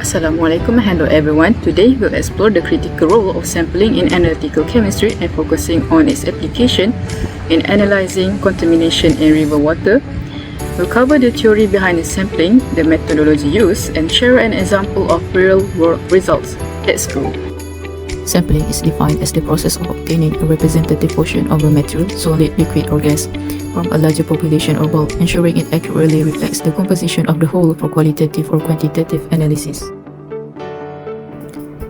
Assalamualaikum, hello everyone. Today we'll explore the critical role of sampling in analytical chemistry and focusing on its application in analyzing contamination in river water. We'll cover the theory behind the sampling, the methodology used, and share an example of real-world results. Let's go. Sampling is defined as the process of obtaining a representative portion of a material, solid, liquid, or gas from a larger population or bulk, ensuring it accurately reflects the composition of the whole for qualitative or quantitative analysis.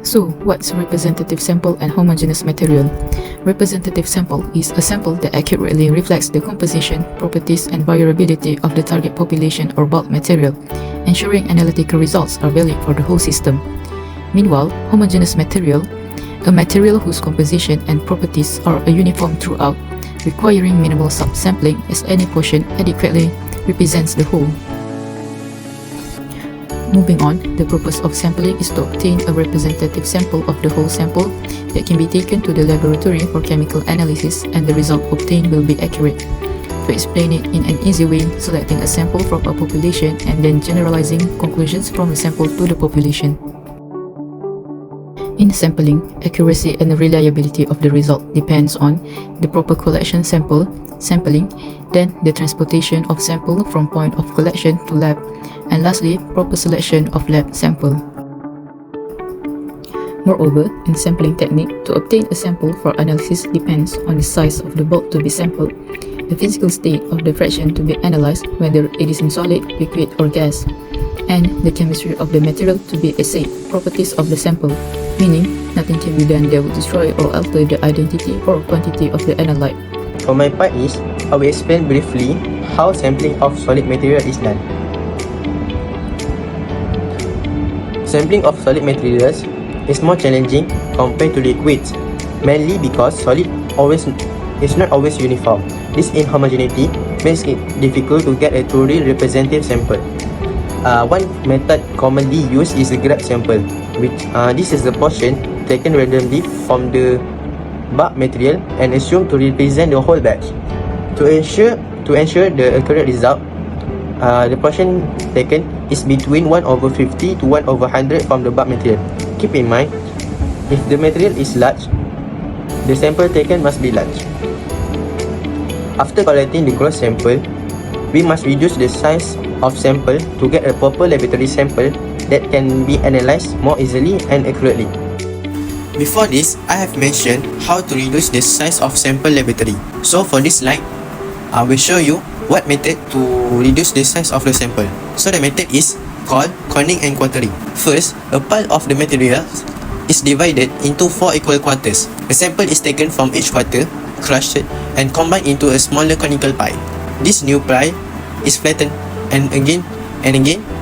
So, what's a representative sample and homogeneous material? Representative sample is a sample that accurately reflects the composition, properties, and variability of the target population or bulk material, ensuring analytical results are valid for the whole system. Meanwhile, homogeneous material, a material whose composition and properties are uniform throughout, requiring minimal subsampling as any portion adequately represents the whole. Moving on, the purpose of sampling is to obtain a representative sample of the whole sample that can be taken to the laboratory for chemical analysis, and the result obtained will be accurate. To explain it in an easy way, selecting a sample from a population and then generalizing conclusions from the sample to the population. In sampling, accuracy and reliability of the result depends on the proper collection sampling, then the transportation of sample from point of collection to lab, and lastly, proper selection of lab sample. Moreover, in sampling technique, to obtain a sample for analysis depends on the size of the bulk to be sampled, the physical state of the fraction to be analyzed, whether it is in solid, liquid, or gas, and the chemistry of the material to be assayed, properties of the sample, meaning nothing can be done that would destroy or alter the identity or quantity of the analyte. For my part is, I will explain briefly how sampling of solid material is done. Sampling of solid materials is more challenging compared to liquids, mainly because solid is not always uniform. This inhomogeneity makes it difficult to get a truly representative sample. One method commonly used is a grab sample, which this is the portion taken randomly from the bulk material and assumed to represent the whole batch. To ensure the accurate result, the portion taken is between 1/50 to 1/100 from the bulk material. Keep in mind, if the material is large, the sample taken must be large. After collecting the gross sample, we must reduce the size of sample to get a proper laboratory sample that can be analyzed more easily and accurately. Before this, I have mentioned how to reduce the size of sample laboratory. So for this slide, I will show you what method to reduce the size of the sample. So the method is called coning and quartering. First, a pile of the material is divided into 4 equal quarters. A sample is taken from each quarter, crushed, and combined into a smaller conical pie. This new pie is flattened and again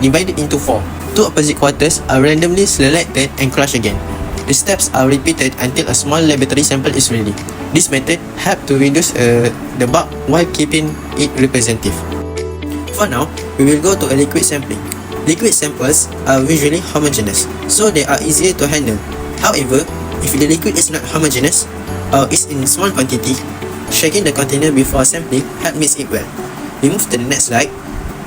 divided into 4. 2 opposite quarters are randomly selected and crushed again. The steps are repeated until a small laboratory sample is ready. This method helps to reduce the bulk while keeping it representative. For now, we will go to a liquid sampling. Liquid samples are usually homogeneous, so they are easier to handle. However, if the liquid is not homogeneous or is in small quantity, shaking the container before sampling helps mix it well. We move to the next slide.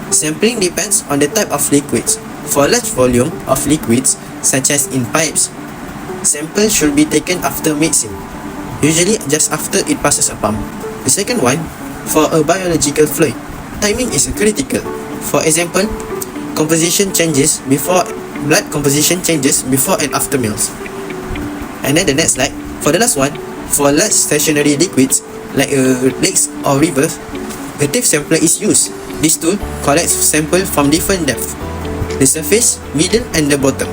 Sampling depends on the type of liquids. For a large volume of liquids, such as in pipes, sample should be taken after mixing, usually just after it passes a pump. The second one, for a biological fluid, timing is critical. For example, blood composition changes before and after meals. And then the next slide, for the last one, for large stationary liquids like lakes or rivers, a depth sampler is used. This tool collects sample from different depths: the surface, middle, and the bottom.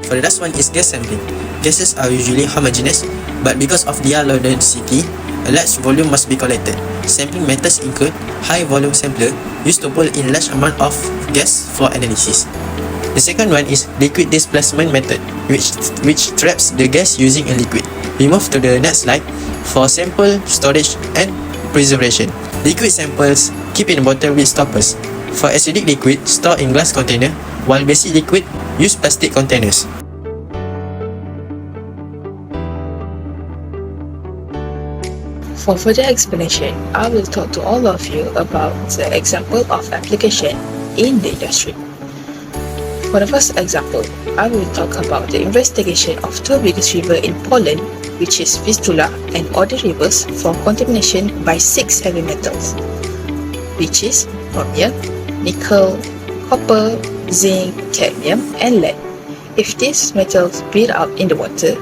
For the last one is gas sampling. Gases are usually homogeneous, but because of their low density, a large volume must be collected. Sampling methods include high volume sampler used to pull in large amount of gas for analysis. The second one is liquid displacement method, which traps the gas using a liquid. We move to the next slide for sample storage and preservation. Liquid samples keep in bottle with stoppers. For acidic liquid, store in glass container, while basic liquid use plastic containers. For further explanation, I will talk to all of you about the example of application in the industry. For the first example, I will talk about the investigation of two biggest rivers in Poland, which is Vistula and Oder rivers, for contamination by 6 heavy metals, which is chromium, nickel, copper, zinc, cadmium, and lead. If these metals build up in the water,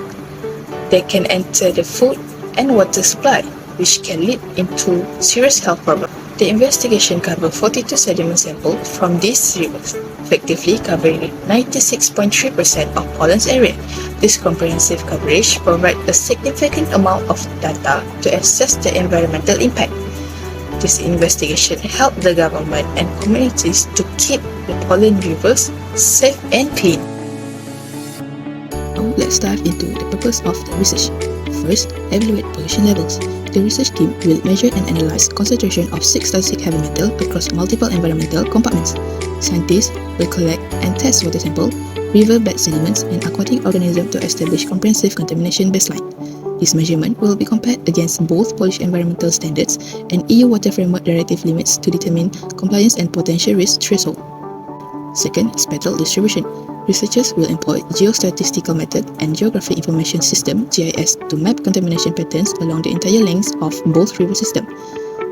they can enter the food and water supply, which can lead into serious health problems. The investigation covered 42 sediment samples from these rivers, effectively covering 96.3% of Poland's area. This comprehensive coverage provides a significant amount of data to assess the environmental impact. This investigation helped the government and communities to keep the Poland rivers safe and clean. Now let's dive into the purpose of the research. First, evaluate pollution levels. The research team will measure and analyze concentration of 6 toxic heavy metal across multiple environmental compartments. Scientists will collect and test water sample, riverbed sediments, and aquatic organisms to establish comprehensive contamination baseline. This measurement will be compared against both Polish environmental standards and EU Water Framework Directive limits to determine compliance and potential risk threshold. Second, spectral distribution. Researchers will employ geostatistical method and geographic information system (GIS) to map contamination patterns along the entire length of both river systems.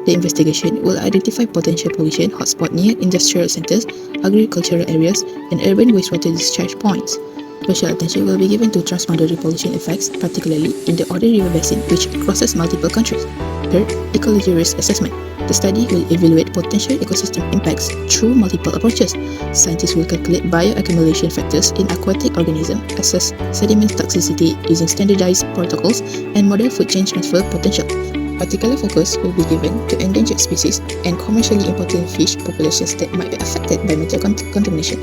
The investigation will identify potential pollution hotspots near industrial centers, agricultural areas, and urban wastewater discharge points. Special attention will be given to transboundary pollution effects, particularly in the Oder River basin, which crosses multiple countries. Third, ecology risk assessment. The study will evaluate potential ecosystem impacts through multiple approaches. Scientists will calculate bioaccumulation factors in aquatic organisms, assess sediment toxicity using standardized protocols, and model food chain transfer potential. Particular focus will be given to endangered species and commercially important fish populations that might be affected by metal contamination.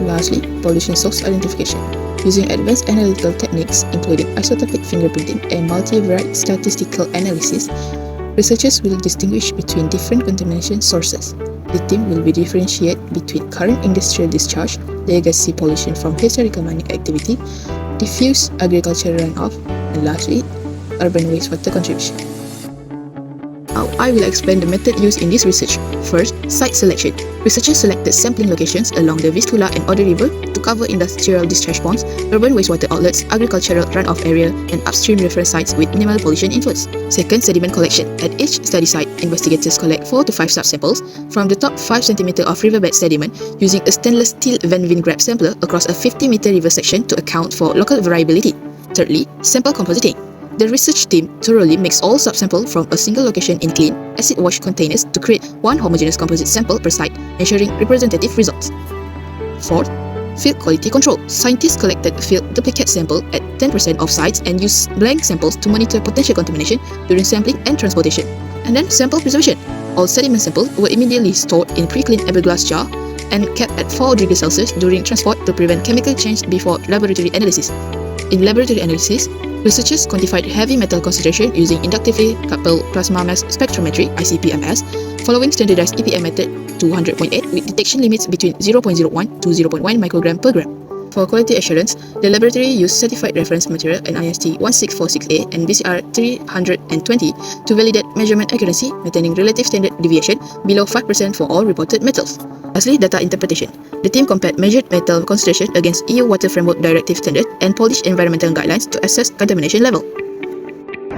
Lastly, pollution source identification. Using advanced analytical techniques, including isotopic fingerprinting and multivariate statistical analysis, researchers will distinguish between different contamination sources. The team will differentiate between current industrial discharge, legacy pollution from historical mining activity, diffuse agricultural runoff, and lastly, urban wastewater contribution. Now, I will explain the method used in this research. First, site selection. Researchers selected sampling locations along the Vistula and Oder River to cover industrial discharge ponds, urban wastewater outlets, agricultural runoff area, and upstream reference sites with minimal pollution influence. Second, sediment collection. At each study site, investigators collect 4 to 5 subsamples from the top 5 cm of riverbed sediment using a stainless steel Van Veen grab sampler across a 50-meter river section to account for local variability. Thirdly, sample compositing. The research team thoroughly mixed all subsamples from a single location in clean, acid-wash containers to create one homogeneous composite sample per site, ensuring representative results. Fourth, field quality control. Scientists collected field duplicate sample at 10% of sites and used blank samples to monitor potential contamination during sampling and transportation. And then sample preservation. All sediment samples were immediately stored in pre-cleaned airglass jar and kept at 4 degrees Celsius during transport to prevent chemical change before laboratory analysis. In laboratory analysis, researchers quantified heavy metal concentration using inductively coupled plasma mass spectrometry (ICP-MS), following standardized EPM method to 100.8 with detection limits between 0.01 to 0.1 microgram per gram. For quality assurance, the laboratory used certified reference material NIST 1646A and BCR 320 to validate measurement accuracy, maintaining relative standard deviation below 5% for all reported metals. Lastly, data interpretation. The team compared measured metal concentration against EU Water Framework Directive standard and Polish environmental guidelines to assess contamination level.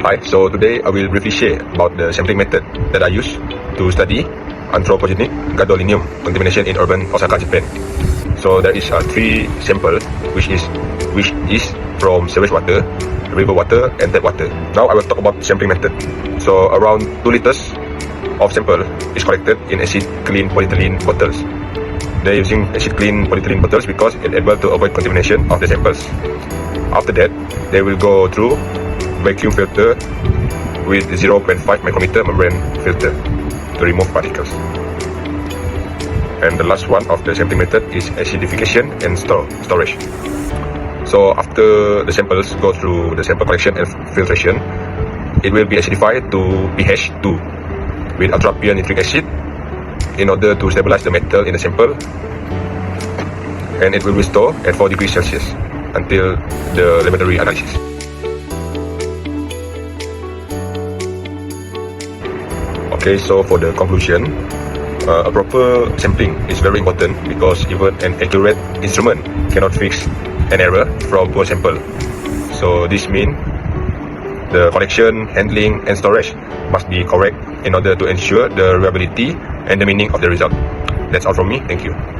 Hi, so today I will briefly share about the sampling method that I use to study anthropogenic gadolinium contamination in urban Osaka, Japan. So there is 3 samples which is from sewage water, river water, and tap water. Now I will talk about sampling method. So around 2 liters of sample is collected in acid clean polyethylene bottles. They're using acid clean polyethylene bottles because it's able to avoid contamination of the samples. After that, they will go through vacuum filter with 0.5 micrometer membrane filter to remove particles. And the last one of the sampling method is acidification and storage. So after the samples go through the sample collection and filtration, it will be acidified to pH 2 with ultra pure nitric acid in order to stabilize the metal in the sample, and it will be stored at 4 degrees Celsius until the laboratory analysis. Okay, so for the conclusion, A proper sampling is very important because even an accurate instrument cannot fix an error from poor sample. So this means the collection, handling and storage must be correct in order to ensure the reliability and the meaning of the result. That's all from me. Thank you.